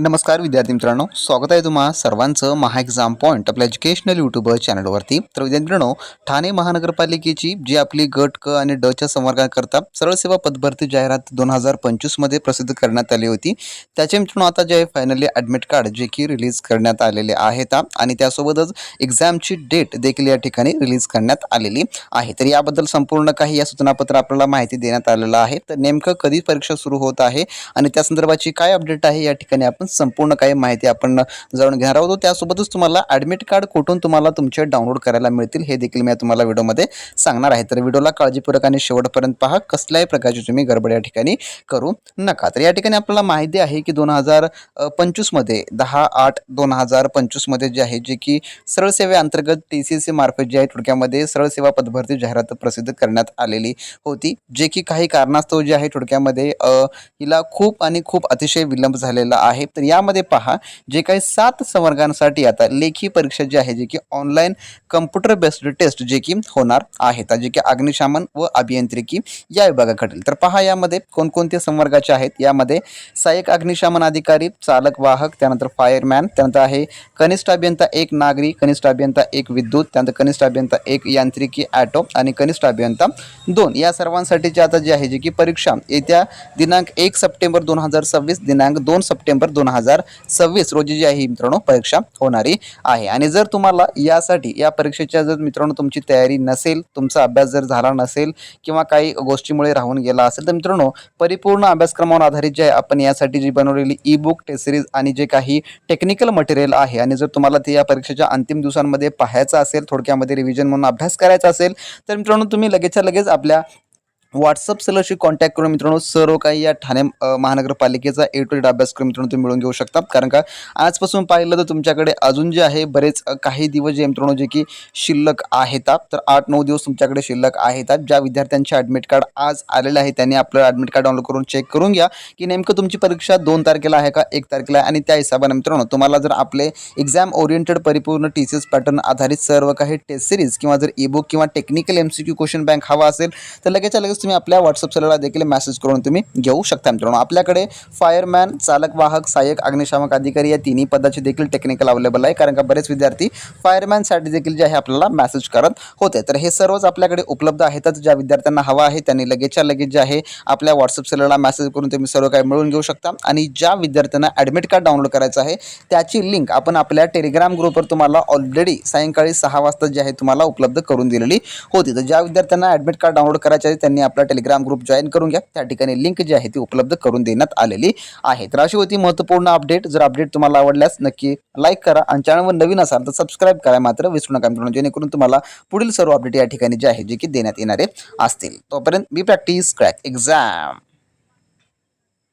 नमस्कार विद्यार्थी मित्रांनो, स्वागत आहे तुम्हा सर्वांचं महा एक्झाम पॉईंट आपल्या एज्युकेशनल यूट्यूबर चॅनलवरती। तर विद्यार्थी मित्रांनो, ठाणे महानगरपालिकेची जी आपली गट क आणि ड च्या संवर्गाकरता सरळ सेवा पदभरती जाहिरात 2025 मध्ये प्रसिद्ध करण्यात आली होती। त्याचे मित्रांनो आता जे फायनली ॲडमिट कार्ड जे की रिलीज करण्यात आलेले आहेत आणि त्यासोबतच एक्झामची डेट देखील या ठिकाणी रिलीज करण्यात आलेली आहे। तर याबद्दल संपूर्ण काही या सूचनापत्र आपल्याला माहिती देण्यात आलेलं आहे। तर नेमकं कधी परीक्षा सुरू होत आहे आणि त्या संदर्भाची काय अपडेट आहे या ठिकाणी आपण संपूर्ण काही माहिती आपण जाणून घेणार आहोत। त्यासोबतच तुम्हाला ॲडमिट कार्ड कुठून तुम्हाला तुमचे डाउनलोड करायला मिळतील हे देखील मी तुम्हाला व्हिडिओमध्ये सांगणार आहे। तर व्हिडिओला काळजीपूर्वक आणि शेवटपर्यंत पहा, कसल्याही प्रकारची तुम्ही गडबड या ठिकाणी करू नका। तर या ठिकाणी आपल्याला माहिती आहे की 2025 मध्ये 10/8/2025 मध्ये जे आहे जे की सरळ सेवेअंतर्गत TCSC मार्फत जे आहे थोडक्यामध्ये सरळ सेवा पदभरती जाहिरात प्रसिद्ध करण्यात आलेली होती, जे की काही कारणास्तव जे आहे थोडक्यामध्ये हिला खूप अतिशय विलंब झालेला आहे। तर यामध्ये पहा, जे काही 7 संवर्गांसाठी आता लेखी परीक्षा जी आहे जे की ऑनलाईन कम्प्युटर बेस्ड टेस्ट जे की होणार आहेत, जे की अग्निशमन व अभियांत्रिकी या विभागाकडील। तर पहा यामध्ये कोणकोणते संवर्गाचे आहेत। यामध्ये सहाय्यक अग्निशमन अधिकारी, चालक वाहक, त्यानंतर फायरमॅन, त्यानंतर आहे कनिष्ठ अभियंता 1 नागरी, कनिष्ठ अभियंता 1 विद्युत, त्यानंतर कनिष्ठ अभियंता 1 यांत्रिकी ॲटो आणि कनिष्ठ अभियंता 2 या सर्वांसाठीची आता जी आहे जे की परीक्षा येत्या दिनांक 1 सप्टेंबर 2026 दिनांक 2 सप्टेंबर 2026 रोजी जी आहे मित्रांनो परीक्षा होणारी आहे। आणि जर तुम्हाला यासाठी या परीक्षेच्या जर मित्रांनो तुमची तयारी नसेल, तुमचा अभ्यास जर झाला नसेल किंवा काही गोष्टीमुळे राहून गेला असेल, तर मित्रांनो परिपूर्ण अभ्यासक्रमावर आधारित जे आहे आपण यासाठी जी बनवलेली ई बुक, टेस्ट सिरीज आणि जे काही टेक्निकल मटेरियल आहे आणि जर तुम्हाला ते या परीक्षेच्या अंतिम दिवसांमध्ये पाहायचं असेल, थोडक्यामध्ये रिव्हिजन म्हणून अभ्यास करायचा असेल, तर मित्रांनो तुम्ही लगेचच्या लगेच आपल्या व्हॉट्सअप सेलरशी कॉन्टॅक्ट करून मित्रांनो सर्व काही या ठाणे महानगरपालिकेचा ए टू झेड अभ्यासक्रम मित्रांनो तुम्ही मिळवून घेऊ शकता। कारण का आजपासून पाहिलं तर तुमच्याकडे अजून जे आहे बरेच काही दिवस जे मित्रांनो जे की शिल्लक आहेत, तर 8-9 दिवस तुमच्याकडे शिल्लक आहेत। ज्या विद्यार्थ्यांचे ॲडमिट कार्ड आज आलेले आहे त्यांनी आपलं ॲडमिट कार्ड डाउनलोड करून चेक करून घ्या की नेमकं तुमची परीक्षा 2 तारखेला आहे का 1 तारखेला आहे। आणि त्या हिशोबाने मित्रांनो तुम्हाला जर आपले एक्झाम ओरिएंटेड परिपूर्ण TCS पॅटर्न आधारित सर्व काही टेस्ट सिरीज किंवा जर ई बुक किंवा टेक्निकल MCQ क्वेश्चन बँक हवा असेल, तर लगेचच्या लगेच तुम्ही आपल्या व्हॉट्सअप सेलरला देखील मेसेज करून तुम्ही घेऊ शकता। मित्रांनो आपल्याकडे फायरमॅन, चालक वाहक, सहाय्यक अग्निशामक अधिकारी या तिन्ही पदाचे देखील टेक्निकल अवेलेबल आहे। कारण का बरेच विद्यार्थी फायरमॅनसाठी देखील जे आहे आपल्याला मेसेज करत होते। तर हे सर्वच आपल्याकडे उपलब्ध आहेतच। ज्या विद्यार्थ्यांना हवा आहे त्यांनी लगेचच्या लगेच जे आहे आपल्या व्हॉट्सअप सेलरला मेसेज करून तुम्ही सर्व काही मिळवून घेऊ शकता। आणि ज्या विद्यार्थ्यांना ॲडमिट कार्ड डाउनलोड करायचं आहे त्याची लिंक आपण आपल्या टेलिग्राम ग्रुपवर तुम्हाला ऑलरेडी सायंकाळी 6 वाजता जे आहे तुम्हाला उपलब्ध करून दिलेली होती। तर ज्या विद्यार्थ्यांना ॲडमिट कार्ड डाउनलोड करायचे आहे त्यांनी आपला टेलिग्राम ग्रुप जॉईन करून घ्या, त्या ठिकाणी लिंक जी आहे ती उपलब्ध करून देण्यात आलेली आहे। तर अशी होती महत्त्वपूर्ण अपडेट। जर अपडेट तुम्हाला आवडल्यास नक्की लाईक करा आणि चॅनलवर नवीन असाल तर सबस्क्राईब करा मात्र विसरू नका मित्रांनो, जेणेकरून तुम्हाला पुढील सर्व अपडेट या ठिकाणी जे आहे जे की देण्यात येणारे असतील। तोपर्यंत बी प्रॅक्टिस क्रॅक एक्झाम।